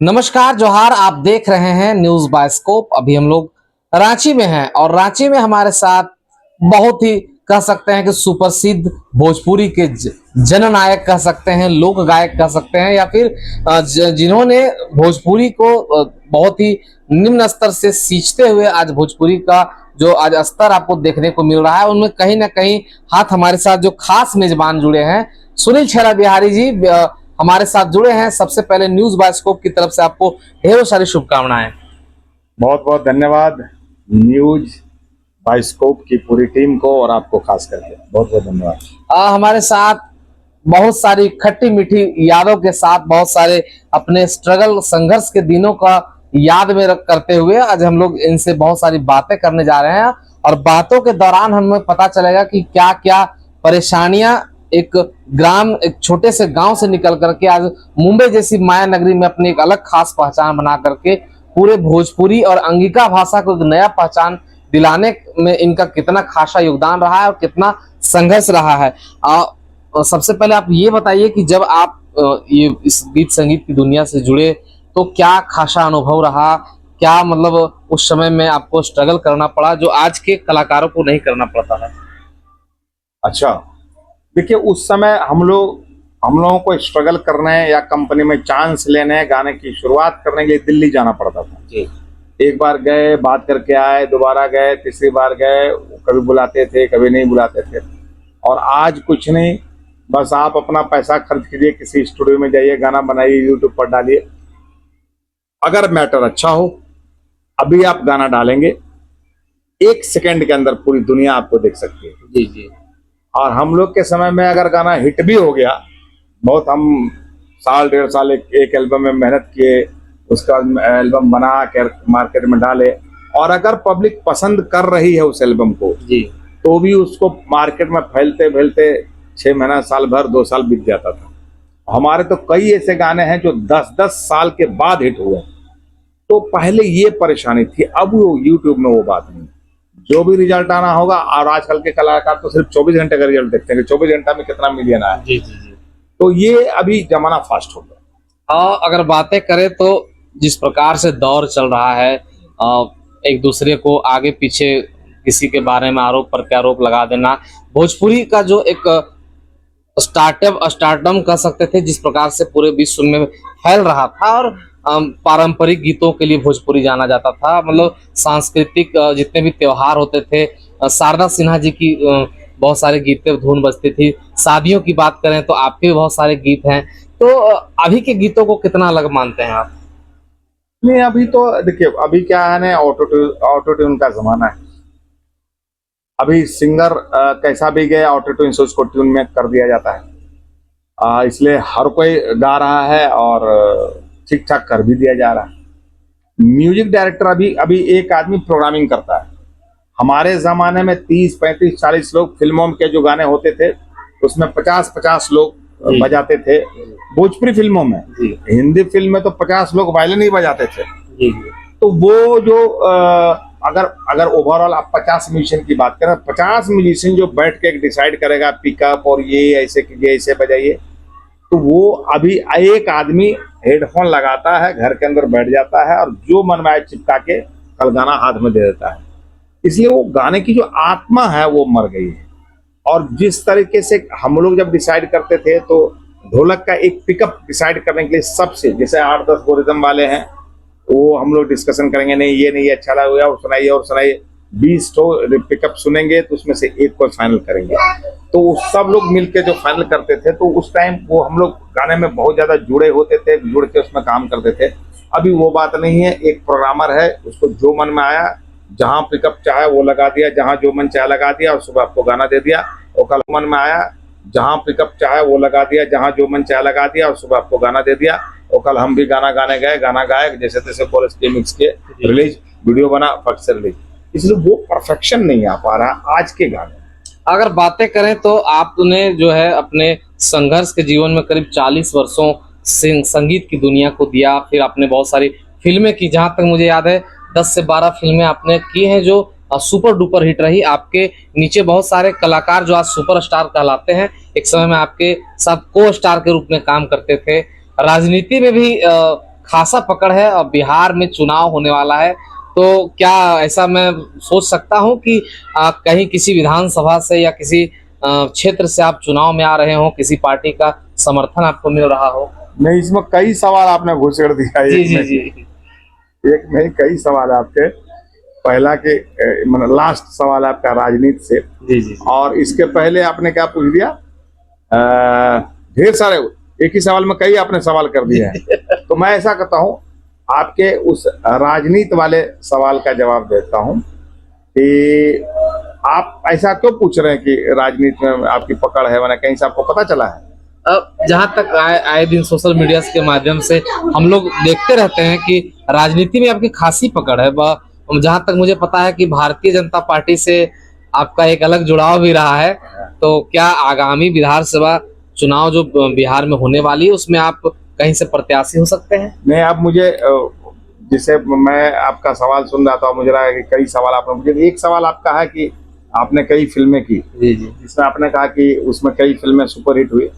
नमस्कार जोहार। आप देख रहे हैं न्यूज बायोस्कोप। अभी हम लोग रांची में हैं और रांची में हमारे साथ बहुत ही कह सकते हैं कि सुप्रसिद्ध भोजपुरी के जननायक कह सकते हैं, लोक गायक कह सकते हैं, या फिर जिन्होंने भोजपुरी को बहुत ही निम्न स्तर से सींचते हुए आज भोजपुरी का जो आज स्तर आपको देखने को मिल रहा है, उनमें कहीं ना कहीं हाथ हमारे साथ जो खास मेजबान जुड़े हैं, सुनील छेरा बिहारी जी हमारे साथ जुड़े हैं। सबसे पहले न्यूज बायोस्कोप की तरफ से आपको ढेरों सारी शुभकामनाएं। बहुत बहुत धन्यवाद न्यूज बायोस्कोप की पूरी टीम को और आपको खास करके बहुत बहुत धन्यवाद। हमारे साथ बहुत सारी खट्टी मीठी यादों के साथ बहुत सारे अपने स्ट्रगल संघर्ष के दिनों का याद में करते हुए आज हम लोग इनसे बहुत सारी बातें करने जा रहे हैं और बातों के दौरान हमें पता चलेगा कि क्या क्या परेशानियां एक छोटे से गांव से निकल करके आज मुंबई जैसी माया नगरी में अपनी एक अलग खास पहचान बना करके पूरे भोजपुरी और अंगिका भाषा को एक नया पहचान दिलाने में इनका कितना खासा योगदान रहा है और कितना संघर्ष रहा है। सबसे पहले आप ये बताइए कि जब आप ये इस गीत संगीत की दुनिया से जुड़े तो क्या खासा अनुभव रहा, क्या मतलब उस समय में आपको स्ट्रगल करना पड़ा जो आज के कलाकारों को नहीं करना पड़ता है? अच्छा, देखिए उस समय हम लोगों को स्ट्रगल करने या कंपनी में चांस लेने गाने की शुरुआत करने के लिए दिल्ली जाना पड़ता था जी। एक बार गए, बात करके आए, दोबारा गए, तीसरी बार गए, कभी बुलाते थे कभी नहीं बुलाते थे। और आज कुछ नहीं, बस आप अपना पैसा खर्च कीजिए, किसी स्टूडियो में जाइए, गाना बनाइए, यूट्यूब पर डालिए। अगर मैटर अच्छा हो, अभी आप गाना डालेंगे 1 सेकंड के अंदर पूरी दुनिया आपको देख सकती है। जी जी। और हम लोग के समय में अगर गाना हिट भी हो गया, बहुत हम साल 1.5 साल एक एल्बम में मेहनत किए, उसका एल्बम बना कर मार्केट में डाले, और अगर पब्लिक पसंद कर रही है उस एल्बम को जी, तो भी उसको मार्केट में फैलते फैलते 6 महीना, साल भर, 2 साल बीत जाता था। हमारे तो कई ऐसे गाने हैं जो 10-10 साल के बाद हिट हुए। तो पहले ये परेशानी थी, अब वो यूट्यूब में वो बात नहीं, जो भी रिजल्ट आना होगा। और आजकल के कलाकार तो सिर्फ 24 घंटे का रिजल्ट देखते हैं कि 24 घंटा में कितना मिलियन आया। जी जी जी। तो ये अभी जमाना फास्ट हो गया। अगर बातें करें तो जिस प्रकार से दौर चल रहा है, एक दूसरे को आगे पीछे किसी के बारे में आरोप प्रत्यारोप लगा देना, भोजपुरी का जो एक स्टार्टअप कह सकते थे, जिस प्रकार से पूरे विश्व में फैल रहा था, और पारंपरिक गीतों के लिए भोजपुरी जाना जाता था। मतलब सांस्कृतिक जितने भी त्योहार होते थे, शारदा सिन्हा जी की बहुत सारे गीतें धुन बजती थी। शादियों की बात करें तो आपके भी बहुत सारे गीत हैं। तो अभी के गीतों को कितना अलग मानते हैं आप? नहीं, अभी तो देखिए, अभी क्या है ना, ऑटो ट्यून का जमाना है। अभी सिंगर कैसा भी गए, ऑटो ट्यून से उसको ट्यून में कर दिया जाता है। इसलिए हर कोई गा रहा है और ठीक ठाक कर भी दिया जा रहा है। म्यूजिक डायरेक्टर अभी एक आदमी प्रोग्रामिंग करता है। हमारे जमाने में 30, 35, 40 लोग, फिल्मों के जो गाने होते थे उसमें 50-50 लोग बजाते थे। भोजपुरी फिल्मों में, हिंदी फिल्म में तो 50 लोग वायलिन ही बजाते थे। तो वो जो अगर ओवरऑल आप 50 म्यूजिशियन की बात करें, 50 म्यूजिशियन जो बैठ के डिसाइड करेगा पिकअप और ये ऐसे कीजिए, ऐसे बजाइए, तो वो अभी एक आदमी हेडफोन लगाता है, घर के अंदर बैठ जाता है और जो मन में आए चिपका के कल गाना हाथ में दे देता है। इसलिए वो गाने की जो आत्मा है वो मर गई है। और जिस तरीके से हम लोग जब डिसाइड करते थे तो ढोलक का एक पिकअप डिसाइड करने के लिए सबसे, जैसे 8-10 रिदम वाले हैं, वो हम लोग डिस्कशन करेंगे, नहीं ये नहीं अच्छा लगा, और सुनाइए और सुनाइए। 20 पिकअप सुनेंगे तो उसमें से एक को फाइनल करेंगे। तो सब लोग मिलके जो फाइनल करते थे, तो उस टाइम वो हम लोग गाने में बहुत ज्यादा जुड़े होते थे, जुड़ के उसमें काम करते थे। अभी वो बात नहीं है। एक प्रोग्रामर है, उसको जो मन में आया, जहाँ पिकअप चाहे वो लगा दिया, जहाँ जो मन चाहे लगा दिया, और सुबह आपको गाना दे दिया। और कल मन में आया, जहाँ पिकअप चाहे वो लगा दिया, जहाँ जो मन चाहे लगा दिया, और सुबह आपको गाना दे दिया। और कल हम भी गाना गाए, जैसे तैसे कोरस के मिक्स के रिलीज, वीडियो बना, फट से रिलीज। इसलिए वो परफेक्शन नहीं आ पा रहा आज के गाने। अगर बातें करें तो आपने जो है अपने संघर्ष के जीवन में करीब 40 वर्षों संगीत की दुनिया को दिया, फिर आपने बहुत सारी फिल्में की। जहां तक मुझे याद है 10 से 12 फिल्में आपने की हैं जो सुपर डुपर हिट रही। आपके नीचे बहुत सारे कलाकार जो आज सुपरस्टार कहलाते हैं, एक समय में आपके साथ को स्टार के रूप में काम करते थे। राजनीति में भी खासा पकड़ है और बिहार में चुनाव होने वाला है, तो क्या ऐसा मैं सोच सकता हूं कि कहीं किसी विधानसभा से या किसी क्षेत्र से आप चुनाव में आ रहे हो, किसी पार्टी का समर्थन आपको मिल रहा हो? नहीं, इसमें कई सवाल आपने घुसेड़ दिया। जी जी जी एक नहीं, कई सवाल आपके। पहला के मतलब लास्ट सवाल आपका राजनीति से, जी जी और इसके पहले आपने क्या पूछ दिया? ढेर सारे, एक ही सवाल में कई आपने सवाल कर दिए हैं। तो मैं ऐसा करता हूँ, आपके उस राजनीति वाले सवाल का जवाब देता हूँ कि आप ऐसा क्यों पूछ रहे हैं कि राजनीति में आपकी पकड़ है, वरना कहीं से आपको पता चला है? अब जहाँ तक आए दिन सोशल मीडिया के माध्यम से हम लोग देखते रहते हैं कि राजनीति में आपकी खासी पकड़ है। जहाँ तक मुझे पता है कि भारतीय जनता पार्टी से आपका एक अलग जुड़ाव भी रहा है, तो क्या आगामी विधानसभा चुनाव जो बिहार में होने वाली है उसमें आप कहीं से प्रत्याशी हो सकते हैं? नहीं, आप मुझे जिसे मैं आपका सवाल सुन रहा था, मुझे लगा कि कई सवाल आपने मुझे, एक सवाल आपका है कि आपने कई फिल्में की, जी जी, जिसमें आपने कहा कि उसमें कई फिल्में सुपरहिट हुई।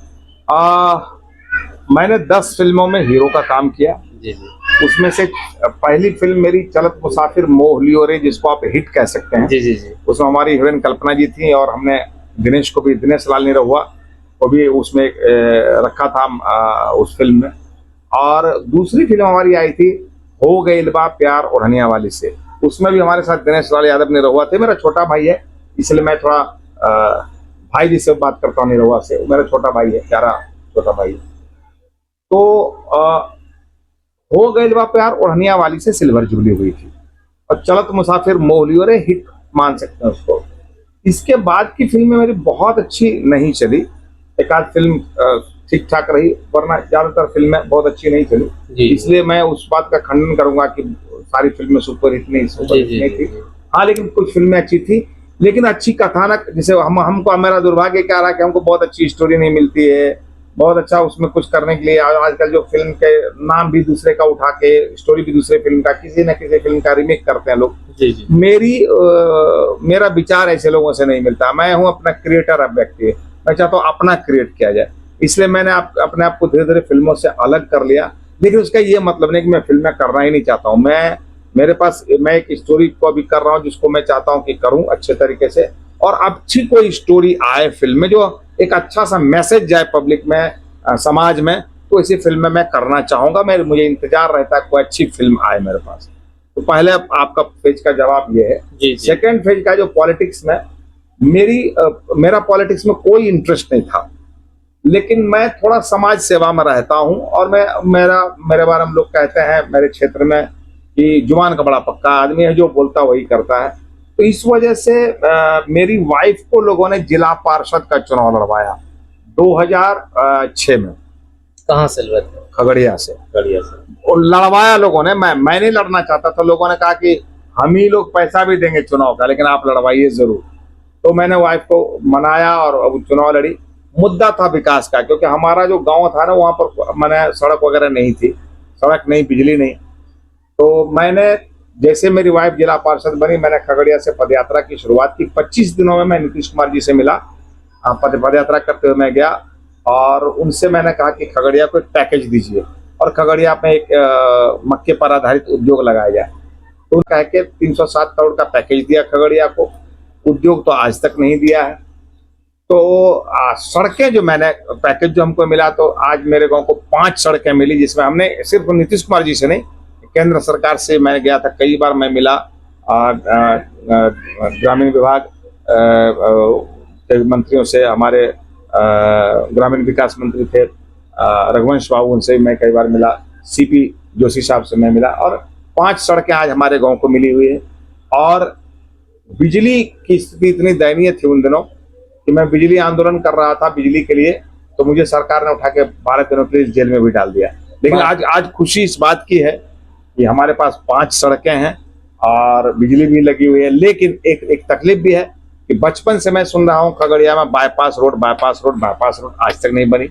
मैंने 10 फिल्मों में हीरो का काम किया। जी जी, उसमें से पहली फिल्म मेरी चलत मुसाफिर मोह लियो रे, जिसको आप हिट कह सकते हैं। जी जी जी, उसमें हमारी हीरोइन कल्पना जी थी, और हमने दिनेश को भी, दिनेश लाल निरहुआ को भी उसमें रखा था उस फिल्म में। और दूसरी फिल्म हमारी आई थी हो गई बा प्यार ओढ़निया वाली से, उसमें भी हमारे साथ दिनेश लाल यादव निरहुआ थे। मेरा छोटा भाई है, इसलिए मैं थोड़ा भाई जी से बात करता हूँ, निरहुआ से। मेरा छोटा भाई है, प्यारा छोटा भाई है। तो हो गई बा प्यार ओढ़निया वाली से सिल्वर जुबली हुई थी, और चलत मुसाफिर मोह लियो रे हिट मान सकते हैं उसको। इसके बाद की फिल्में मेरी बहुत अच्छी नहीं चली, एक आध फिल्म ठीक ठाक रही, वरना ज्यादातर फिल्में बहुत अच्छी नहीं चली। इसलिए मैं उस बात का खंडन करूंगा कि सारी फिल्में सुपरहिट नहीं थी। हाँ, लेकिन कुछ फिल्में अच्छी थी, लेकिन अच्छी कथानक, जैसे हमको, मेरा दुर्भाग्य क्या रहा कि हमको बहुत अच्छी स्टोरी नहीं मिलती है, बहुत अच्छा उसमें कुछ करने के लिए। आजकल जो फिल्म के नाम भी दूसरे का उठा के, स्टोरी भी दूसरे फिल्म का, किसी न किसी फिल्म का रिमेक करते हैं लोग। जी जी, मेरा विचार ऐसे लोगों से नहीं मिलता। मैं हूँ अपना क्रिएटर अब व्यक्ति, मैं चाहता हूँ अपना क्रिएट किया जाए, इसलिए मैंने अपने आप को धीरे धीरे फिल्मों से अलग कर लिया। लेकिन उसका ये मतलब नहीं कि मैं फिल्में करना ही नहीं चाहता हूँ। मैं एक स्टोरी को अभी कर रहा हूँ, जिसको मैं चाहता हूँ कि करूँ अच्छे तरीके से, और अच्छी कोई स्टोरी आए फिल्म में, जो एक अच्छा सा मैसेज जाए पब्लिक में, समाज में, तो इसी फिल्म में मैं करना चाहूंगा। मुझे इंतजार रहता है कोई अच्छी फिल्म आए मेरे पास। तो पहले आपका फेज का जवाब ये है। सेकंड फेज का जो पॉलिटिक्स में, मेरा पॉलिटिक्स में कोई इंटरेस्ट नहीं था, लेकिन मैं थोड़ा समाज सेवा में रहता हूं, और मेरे बारे में लोग कहते हैं मेरे क्षेत्र में कि जुबान का बड़ा पक्का आदमी है, जो बोलता वही करता है। तो इस वजह से मेरी वाइफ को लोगों ने जिला पार्षद का चुनाव लड़वाया 2006 में। कहाँ से लड़वाया? खगड़िया से। और लड़वाया लोगों ने, मैं नहीं लड़ना चाहता था। लोगों ने कहा कि हम ही लोग पैसा भी देंगे चुनाव का, लेकिन आप लड़वाइए जरूर। तो मैंने वाइफ को मनाया और अब चुनाव लड़ी। मुद्दा था विकास का, क्योंकि हमारा जो गांव था ना, वहां पर मैंने सड़क वगैरह नहीं थी, सड़क नहीं, बिजली नहीं। तो मैंने, जैसे मेरी वाइफ जिला पार्षद बनी, मैंने खगड़िया से पदयात्रा की शुरुआत की। 25 दिनों में मैं नीतीश कुमार जी से मिला, पदयात्रा करते हुए मैं गया, और उनसे मैंने कहा कि खगड़िया को एक पैकेज दीजिए, और खगड़िया में एक मक्के पर आधारित उद्योग लगाया जाए। तो कह के 307 करोड़ का पैकेज दिया खगड़िया को। उद्योग तो आज तक नहीं दिया है। तो सड़कें जो मैंने, पैकेज जो हमको मिला, तो आज मेरे गांव को 5 सड़कें मिली, जिसमें हमने सिर्फ नीतीश कुमार जी से नहीं, केंद्र सरकार से मैं गया था, कई बार मैं मिला। ग्रामीण विभाग के मंत्रियों से, हमारे ग्रामीण विकास मंत्री थे रघुवंश बाबू, उनसे मैं कई बार मिला। सीपी जोशी साहब से मैं मिला, और 5 सड़कें आज हमारे गांव को मिली हुई है। और बिजली की स्थिति इतनी दयनीय थी उन दिनों कि मैं बिजली आंदोलन कर रहा था बिजली के लिए, तो मुझे सरकार ने उठा के 12 दिनों के लिए जेल में भी डाल दिया। लेकिन आज खुशी इस बात की है कि हमारे पास 5 सड़कें हैं और बिजली भी लगी हुई है। लेकिन एक तकलीफ भी है कि बचपन से मैं सुन रहा हूँ खगड़िया में बाईपास रोड आज तक नहीं बनी।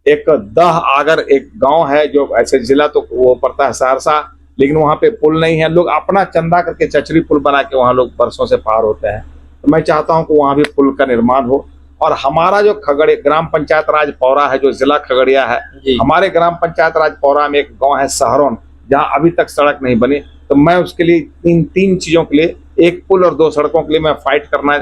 एक दह आगर एक गांव है, जो ऐसे जिला तो वो पड़ता है सहरसा, लेकिन वहां पे पुल नहीं है। लोग अपना चंदा करके चचरी पुल बना के वहां लोग बरसों से पार होते हैं। तो मैं चाहता हूं कि वहां भी पुल का निर्माण हो। और हमारा जो खगड़िया ग्राम पंचायत राज पौरा है, जो जिला खगड़िया है, जी। हमारे ग्राम पंचायत राज पौरा में एक गांव है सहरौन, जहां अभी तक सड़क नहीं बनी। तो मैं उसके लिए तीन चीजों के लिए, एक पुल और 2 सड़कों के लिए मैं फाइट करना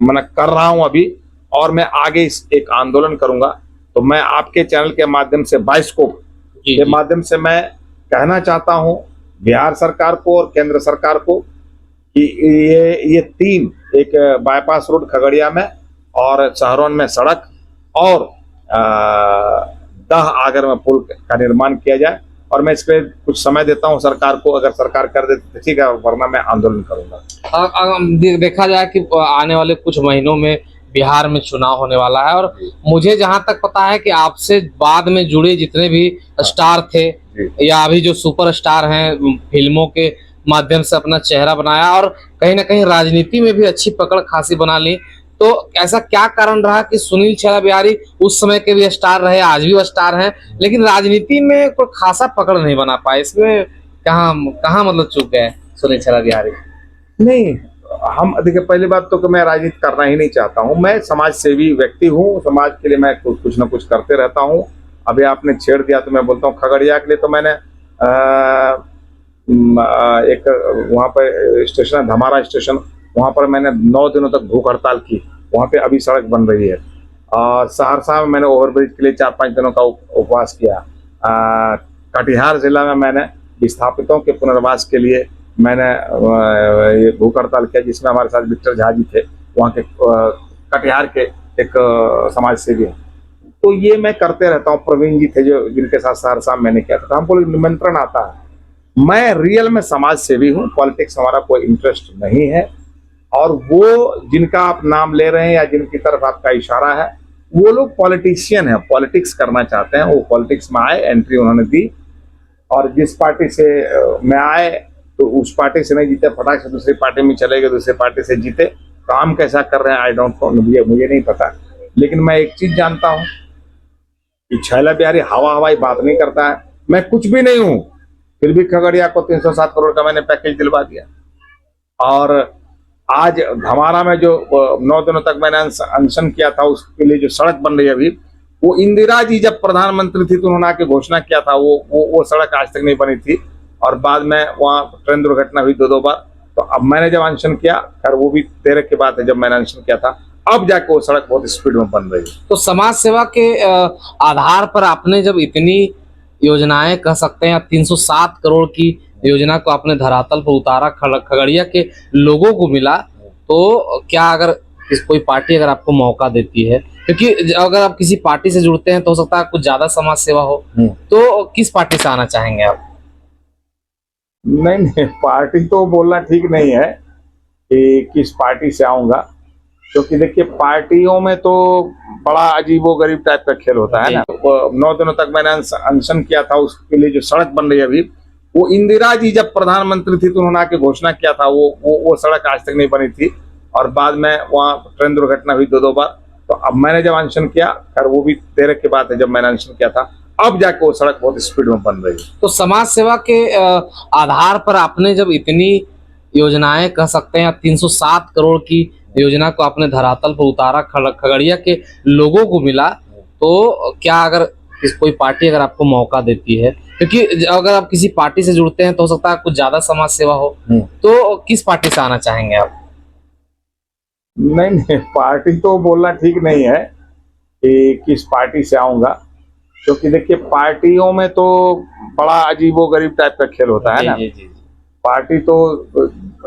मैं कर रहा हूं अभी, और मैं आगे एक आंदोलन करूंगा। तो मैं आपके चैनल के माध्यम से, बाइस्कोप जी, के जी। माध्यम से मैं कहना चाहता हूं बिहार सरकार को और केंद्र सरकार को कि ये 3, एक बाईपास रोड खगड़िया में और शहरों में सड़क, और दह आगर में पुल का निर्माण किया जाए। और मैं इसके कुछ समय देता हूं सरकार को, अगर सरकार कर देती तो ठीक है, वरना मैं आंदोलन करूंगा। देखा जाए कि आने वाले कुछ महीनों में बिहार में चुनाव होने वाला है, और मुझे जहां तक पता है कि आपसे बाद में जुड़े जितने भी स्टार थे या अभी जो सुपरस्टार हैं, फिल्मों के माध्यम से अपना चेहरा बनाया और कहीं ना कहीं राजनीति में भी अच्छी पकड़ खासी बना ली, तो ऐसा क्या कारण रहा कि सुनील छेला बिहारी उस समय के भी स्टार रहे, आज भी वो स्टार हैं, लेकिन राजनीति में कोई खासा पकड़ नहीं बना पाए? इसमें कहाँ कहाँ मतलब चूक गए सुनील छेला बिहारी? नहीं, हम देखिए, पहली बात तो कि मैं राजनीति करना ही नहीं चाहता हूं। मैं समाज सेवी व्यक्ति हूं, समाज के लिए मैं कुछ ना कुछ करते रहता हूं। अभी आपने छेड़ दिया तो मैं बोलता हूं, खगड़िया के लिए तो मैंने एक वहां पर स्टेशन है, धमारा स्टेशन, वहां पर मैंने 9 दिनों तक भूख हड़ताल की। वहां पे अभी सड़क बन रही है। और सहरसा में मैंने ओवरब्रिज के लिए 4-5 दिनों का उपवास किया। कटिहार जिला में मैंने विस्थापितों के पुनर्वास के लिए मैंने ये भूख हड़ताल किया, जिसमें हमारे साथ विक्टर झा जी थे, वहाँ के कटिहार के एक समाज सेवी हैं। तो ये मैं करते रहता हूँ। प्रवीण जी थे जो, जिनके साथ सहरसा मैंने किया था। हमको निमंत्रण आता है। मैं रियल में समाज सेवी हूँ, पॉलिटिक्स हमारा कोई इंटरेस्ट नहीं है। और वो जिनका आप नाम ले रहे हैं या जिनकी तरफ आपका इशारा है, वो लोग पॉलिटिशियन है, पॉलिटिक्स करना चाहते हैं। वो पॉलिटिक्स में आए, एंट्री उन्होंने दी, और जिस पार्टी से मैं आए तो उस पार्टी से नहीं जीते, फटाक से दूसरी पार्टी में चले गए, दूसरी पार्टी से जीते। काम कैसा कर रहे हैं आई डोंट नो, मुझे नहीं पता। लेकिन मैं एक चीज जानता हूं कि छेला बिहारी हवाई बात नहीं करता है। मैं कुछ भी नहीं हूं, फिर भी खगड़िया को 307 करोड़ का मैंने पैकेज दिलवा दिया। और आज धमारा में जो 9 दिनों तक मैंने अनशन किया था, उसके लिए जो सड़क बन रही है अभी, वो इंदिरा जी जब प्रधानमंत्री थी तो उन्होंने आके घोषणा किया था। वो सड़क आज तक नहीं बनी थी, और बाद में वहाँ ट्रेन दुर्घटना हुई 2 बार। तो अब मैंने जब अनशन किया, खैर वो भी देर के बाद है जब मैंने अनशन किया था, अब जाके वो सड़क बहुत स्पीड में बन रही है। तो समाज सेवा के आधार पर आपने जब इतनी योजनाएं कह सकते हैं, 307 करोड़ की योजना को आपने धरातल पर उतारा, खगड़िया के लोगों को मिला, तो क्या अगर कोई पार्टी अगर आपको मौका देती है, क्योंकि अगर आप किसी पार्टी से जुड़ते हैं तो हो सकता है कुछ ज्यादा समाज सेवा हो, तो किस पार्टी से आना चाहेंगे आप? नहीं, पार्टी तो बोलना ठीक नहीं है कि किस पार्टी से आऊंगा, क्योंकि देखिए पार्टियों में तो बड़ा अजीबोगरीब टाइप का खेल होता है ना। 9 दिनों तक मैंने अनशन किया था, उसके लिए जो सड़क बन रही है अभी, वो इंदिरा जी जब प्रधानमंत्री थी तो उन्होंने आके घोषणा किया था। वो सड़क आज तक नहीं बनी थी, और बाद में वहाँ ट्रेन दुर्घटना हुई 2 बार। तो अब मैंने जब अनशन किया, खैर वो भी देर के बाद है जब मैंने अनशन किया था, अब जाके वो सड़क बहुत स्पीड में बन रही है। तो समाज सेवा के आधार पर आपने जब इतनी योजनाएं कह सकते हैं, 307 करोड़ की योजना को आपने धरातल पर उतारा, खगड़िया के लोगों को मिला, तो क्या अगर कोई पार्टी अगर आपको मौका देती है, क्योंकि अगर आप किसी पार्टी से जुड़ते हैं तो हो सकता है कुछ ज्यादा समाज सेवा हो, तो किस पार्टी से आना चाहेंगे आप? नहीं, पार्टी तो बोलना ठीक नहीं है कि किस पार्टी से आऊंगा, क्योंकि देखिए पार्टियों में तो बड़ा अजीबोगरीब टाइप का खेल होता है ना। पार्टी तो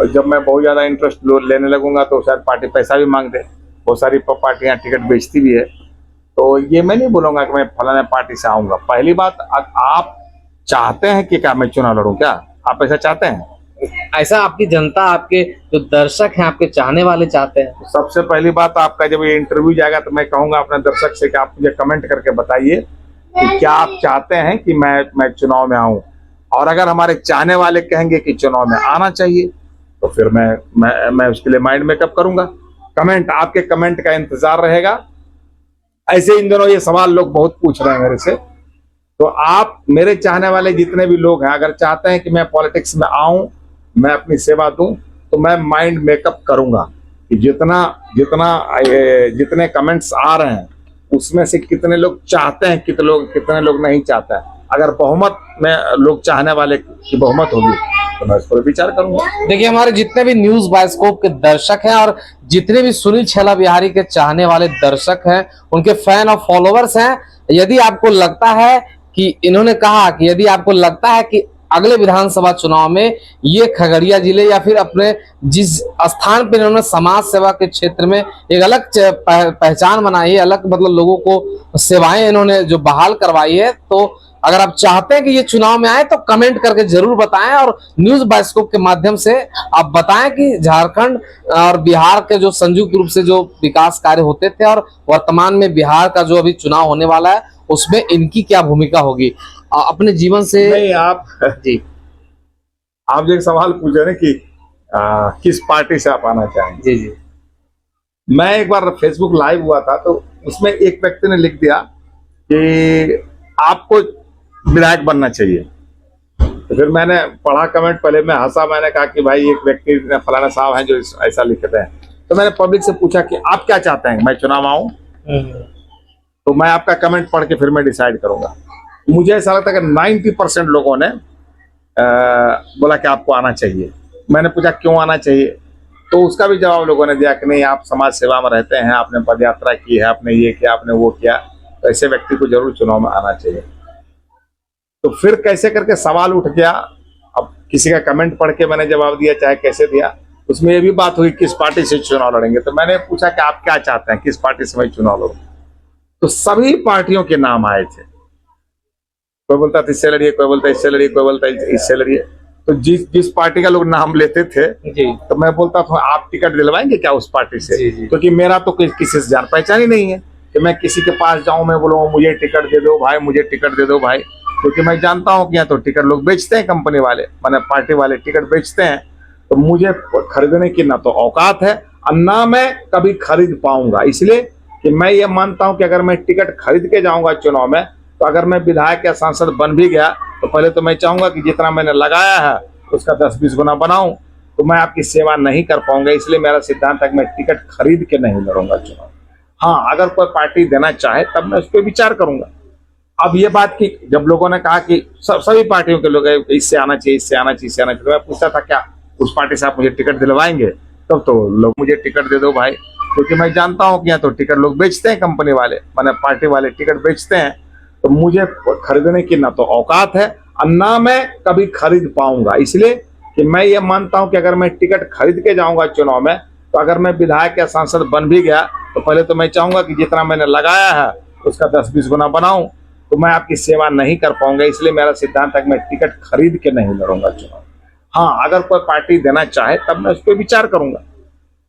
जब मैं बहुत ज्यादा इंटरेस्ट लेने लगूंगा तो शायद पार्टी पैसा भी मांग दे। बहुत सारी पार्टियां टिकट बेचती भी है। तो ये मैं नहीं बोलूंगा कि मैं फलाने पार्टी से आऊंगा। पहली बात, आप चाहते हैं कि क्या मैं चुनाव लड़ूं? क्या आप ऐसा चाहते हैं? ऐसा आपकी जनता, आपके जो दर्शक हैं, आपके चाहने वाले चाहते हैं। सबसे पहली बात, आपका जब ये इंटरव्यू जाएगा तो मैं कहूंगा अपने दर्शक से कि आप मुझे कमेंट करके बताइए कि क्या आप चाहते हैं कि मैं चुनाव में आऊं। और अगर हमारे चाहने वाले कहेंगे कि चुनाव में आना चाहिए, तो फिर मैं उसके लिए माइंड मेकअप करूंगा। कमेंट, आपके कमेंट का इंतजार रहेगा। ऐसे इन दिनों ये सवाल लोग बहुत पूछ रहे हैं मेरे से, तो आप मेरे चाहने वाले जितने भी लोग हैं, अगर चाहते हैं कि मैं पॉलिटिक्स में आऊं, मैं अपनी सेवा दूं, तो मैं माइंड मेकअप करूंगा। कि जितने कमेंट्स आ रहे हैं उसमें से कितने लोग चाहते हैं, कितने लोग नहीं चाहते हैं। अगर बहुमत में लोग चाहने वाले की बहुमत होगी तो मैं इस पर विचार करूंगा। देखिए, हमारे जितने भी न्यूज बायोस्कोप के दर्शक हैं और जितने भी सुनील छेला बिहारी के चाहने वाले दर्शक हैं, उनके फैन और फॉलोवर्स हैं, यदि आपको लगता है कि इन्होंने कहा कि यदि आपको लगता है कि अगले विधानसभा चुनाव में ये खगड़िया जिले या फिर अपने जिस स्थान पर इन्होंने समाज सेवा के क्षेत्र में एक अलग पहचान बनाई है, अलग मतलब लोगों को सेवाएं इन्होंने जो बहाल करवाई है, तो अगर आप चाहते हैं कि ये चुनाव में आए तो कमेंट करके जरूर बताएं और न्यूज बायोस्कोप के माध्यम से आप बताएं कि झारखंड और बिहार के जो संयुक्त रूप से जो विकास कार्य होते थे और वर्तमान में बिहार का जो अभी चुनाव होने वाला है उसमें इनकी क्या भूमिका होगी अपने जीवन से। नहीं, आप जी आप जो एक सवाल पूछे ना कि किस पार्टी से आप आना चाहेंगे। जी जी, मैं एक बार फेसबुक लाइव हुआ था तो उसमें एक व्यक्ति ने लिख दिया कि आपको विधायक बनना चाहिए। तो फिर मैंने पढ़ा कमेंट, पहले मैं हंसा, मैंने कहा कि भाई एक व्यक्ति फलाना साहब हैं जो ऐसा लिखते हैं। तो मैंने पब्लिक से पूछा कि आप क्या चाहते हैं, मैं चुनाव आऊं? तो मैं आपका कमेंट पढ़ के फिर मैं डिसाइड करूंगा। मुझे ऐसा लगता है कि 90% लोगों ने बोला कि आपको आना चाहिए। मैंने पूछा क्यों आना चाहिए, तो उसका भी जवाब लोगों ने दिया कि नहीं, आप समाज सेवा में रहते हैं, आपने पद यात्रा की है, आपने ये किया, आपने वो किया, तो ऐसे व्यक्ति को जरूर चुनाव में आना चाहिए। तो फिर कैसे करके सवाल उठ गया। अब किसी का कमेंट पढ़ के मैंने जवाब दिया, चाहे कैसे दिया, उसमें ये भी बात हुई किस पार्टी से चुनाव लड़ेंगे। तो मैंने पूछा कि आप क्या चाहते हैं, किस पार्टी से मैं चुनाव लड़ूं। तो सभी पार्टियों के नाम आए थे। कोई बोलता था इससे लड़िए, कोई बोलता इससे लड़िए, कोई बोलता इससे लड़िए। तो जिस पार्टी का लोग नाम लेते थे जी, तो मैं बोलता था आप टिकट दिलवाएंगे क्या उस पार्टी से, क्योंकि मेरा तो किसी से जान पहचान ही नहीं है कि मैं किसी के पास जाऊं, मैं बोलूँ मुझे टिकट दे दो भाई, मुझे टिकट दे दो भाई। क्योंकि मैं जानता हूं कि यहाँ तो टिकट लोग बेचते हैं, कंपनी वाले माने पार्टी वाले टिकट बेचते हैं। तो मुझे खरीदने की ना तो औकात है और ना मैं कभी खरीद पाऊंगा। इसलिए कि मैं ये मानता हूं कि अगर मैं टिकट खरीद के जाऊंगा चुनाव में, तो अगर मैं विधायक या सांसद बन भी गया तो पहले तो मैं चाहूंगा कि जितना मैंने लगाया है उसका 10-20 गुना बनाऊं। तो मैं आपकी सेवा नहीं कर पाऊंगा। इसलिए मेरा सिद्धांत है कि मैं टिकट खरीद के नहीं लड़ूंगा चुनाव। हाँ, अगर कोई पार्टी देना चाहे तब मैं उस पर विचार करूंगा। अब ये बात की जब लोगों ने कहा कि सभी पार्टियों के लोग इससे आना चाहिए, इससे आना चाहिए, इससे आना चाहिए, तो मैं पूछता था क्या उस पार्टी से आप मुझे टिकट दिलवाएंगे? तब तो लोग मुझे टिकट दे दो भाई, क्योंकि मैं जानता हूं कि यहाँ तो टिकट लोग बेचते हैं, कंपनी वाले माने पार्टी वाले टिकट बेचते हैं। तो मुझे खरीदने की ना तो औकात है और ना मैं कभी खरीद पाऊंगा। इसलिए कि मैं ये मानता हूं कि अगर मैं टिकट खरीद के जाऊंगा चुनाव में, तो अगर मैं विधायक या सांसद बन भी गया तो पहले तो मैं चाहूंगा कि जितना मैंने लगाया है उसका 10-20 गुना बनाऊं। तो मैं आपकी सेवा नहीं कर पाऊंगा। इसलिए मेरा सिद्धांत है कि मैं टिकट खरीद के नहीं लड़ूंगा चुनाव। हाँ, अगर कोई पार्टी देना चाहे तब मैं उस पर विचार करूंगा।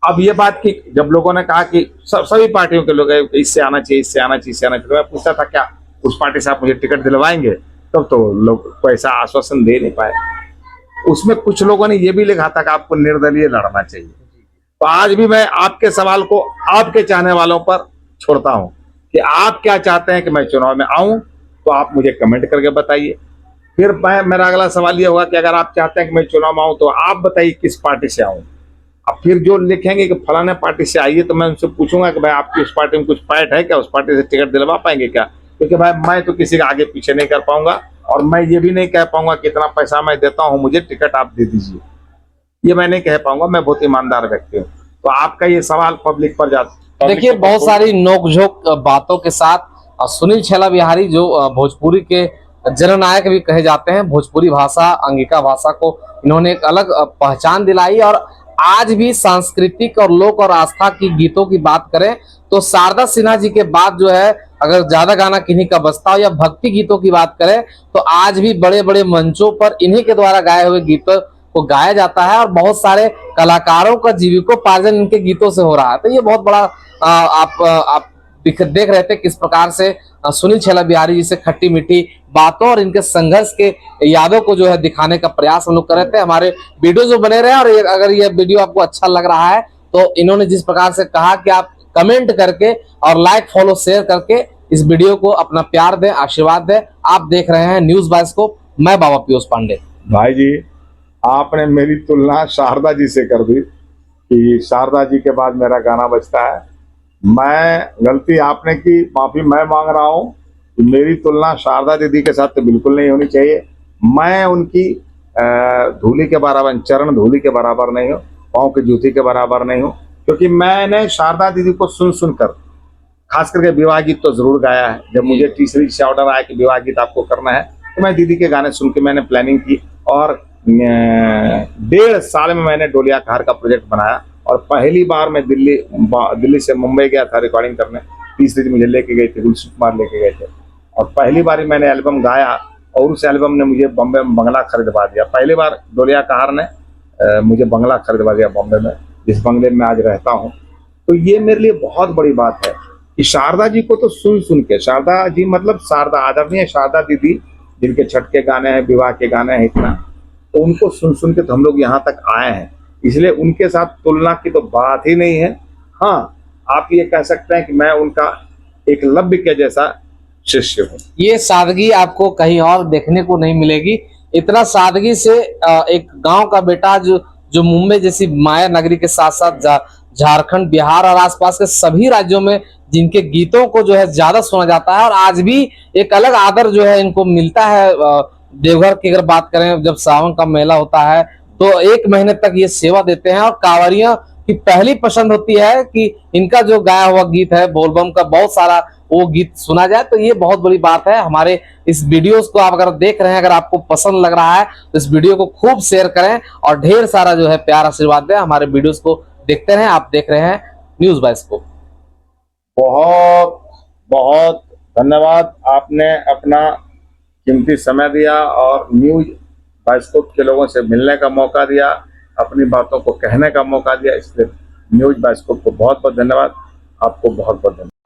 अब ये बात की जब लोगों ने कहा कि सभी पार्टियों के लोग इससे आना चाहिए, इससे आना चाहिए, इससे आना चाहिए, तो मैं पूछता था क्या उस पार्टी से आप मुझे टिकट दिलवाएंगे? तब तो लोग को ऐसा आश्वासन दे नहीं पाए। उसमें कुछ लोगों ने ये भी लिखा था कि आपको निर्दलीय लड़ना चाहिए। तो आज भी मैं आपके सवाल को आपके चाहने वालों पर छोड़ता हूं कि आप क्या चाहते हैं कि मैं चुनाव में आऊं, तो आप मुझे कमेंट करके बताइए। फिर मेरा अगला सवाल ये होगा कि अगर आप चाहते हैं कि मैं चुनाव में आऊं तो आप बताइए किस पार्टी से आऊं। अब फिर जो लिखेंगे कि फलाने पार्टी से आइए, तो मैं उनसे पूछूंगा कि भाई आपकी उस पार्टी में कुछ पैठ है क्या, उस पार्टी से टिकट दिलवा पाएंगे क्या? क्योंकि भाई मैं तो किसी का आगे पीछे नहीं कर पाऊंगा और मैं ये भी नहीं कह पाऊंगा कितना पैसा मैं देता हूं, मुझे टिकट आप दे दीजिए, ये मैं नहीं कह पाऊंगा। मैं बहुत ईमानदार व्यक्ति हूँ। तो आपका ये सवाल पब्लिक पर जाता। देखिए, बहुत सारी नोकझोंक बातों के साथ सुनील छेला बिहारी जो भोजपुरी के जननायक भी कहे जाते हैं, भोजपुरी भाषा, अंगिका भाषा को इन्होंने एक अलग पहचान दिलाई। और आज भी सांस्कृतिक और लोक और आस्था की गीतों की बात करें तो शारदा सिन्हा जी के बाद जो है, अगर ज्यादा गाना किन्हीं का बजता हो या भक्ति गीतों की बात करें तो आज भी बड़े बड़े मंचों पर इन्हीं के द्वारा गाए हुए गीतों को गाया जाता है और बहुत सारे कलाकारों का जीविकोपार्जन इनके गीतों से हो रहा है। तो ये बहुत बड़ा आप देख रहे थे किस प्रकार से सुनील छेला बिहारी जी से खट्टी मीठी बातों और इनके संघर्ष के यादों को जो है दिखाने का प्रयास हम लोग कर रहे थे। हमारे वीडियो जो बने रहे, और अगर ये वीडियो आपको अच्छा लग रहा है तो इन्होंने जिस प्रकार से कहा कि आप कमेंट करके और लाइक, फॉलो, शेयर करके इस वीडियो को अपना प्यार दें, आशीर्वाद दें। आप देख रहे हैं न्यूज बायोस्कोप, मैं बाबा पीयूष पांडे। भाई जी, आपने मेरी तुलना शारदा जी से कर दी। कि शारदा जी के बाद मेरा गाना बजता है। मैं गलती आपने की, माफी मैं मांग रहा हूँ। मेरी तुलना शारदा दीदी के साथ तो बिल्कुल नहीं होनी चाहिए। मैं उनकी धूली के बराबर, चरण धूली के बराबर नहीं हूँ, पाँव की जूती के बराबर नहीं हूँ, क्योंकि मैंने शारदा दीदी को सुन सुनकर, खास करके विवाह गीत तो जरूर गाया है। जब मुझे तीसरी से ऑर्डर आया कि विवाह गीत आपको करना है, तो मैं दीदी के गाने सुन के मैंने प्लानिंग की और 1.5 साल में मैंने डोलिया कहार का प्रोजेक्ट बनाया। और पहली बार मैं दिल्ली से मुंबई गया था रिकॉर्डिंग करने। तीसरी मुझे लेके गए थे, गुलशन कुमार लेके गए थे, और पहली बार ही मैंने एल्बम गाया और उस एल्बम ने मुझे बॉम्बे में बंगला खरीदवा दिया। पहली बार डोलिया कहार ने मुझे बंगला खरीदवा दिया बॉम्बे में, जिस बंगले में आज रहता हूँ। तो ये मेरे लिए बहुत बड़ी बात है कि शारदा जी को तो सुन सुन के, शारदा जी मतलब शारदा, आदरणीय शारदा दीदी, जिनके छठ के गाने हैं, विवाह के गाने हैं इतना, तो उनको सुन सुन के तो हम लोग यहाँ तक आए हैं। इसलिए उनके साथ तुलना की तो बात ही नहीं है। हाँ, आप ये कह सकते हैं कि मैं उनका एक लव्य के जैसा शिष्य हूँ। ये सादगी आपको कहीं और देखने को नहीं मिलेगी। इतना सादगी से एक गांव का बेटा जो मुंबई जैसी माया नगरी के साथ साथ झारखंड, बिहार और आसपास के सभी राज्यों में जिनके गीतों को जो है ज्यादा सुना जाता है, और आज भी एक अलग आदर जो है इनको मिलता है। देवघर की अगर बात करें, जब सावन का मेला होता है तो 1 महीने तक ये सेवा देते हैं, और कांवरियों की पहली पसंद होती है कि इनका जो गाया हुआ गीत है बोलबम का, बहुत सारा वो गीत सुना जाए। तो ये बहुत बड़ी बात है। हमारे इस वीडियोस को आप अगर देख रहे हैं, अगर आपको पसंद लग रहा है तो इस वीडियो को खूब शेयर करें और ढेर सारा जो है प्यार आशीर्वाद दें। हमारे वीडियोस को देखते रहें। आप देख रहे हैं न्यूज़ बाइस्कोप। बहुत बहुत धन्यवाद, आपने अपना कीमती समय दिया और न्यूज़ बाइस्कोप के लोगों से मिलने का मौका दिया, अपनी बातों को कहने का मौका दिया। इसलिए न्यूज़ बाइस्कोप को बहुत बहुत धन्यवाद। आपको बहुत बहुत धन्यवाद।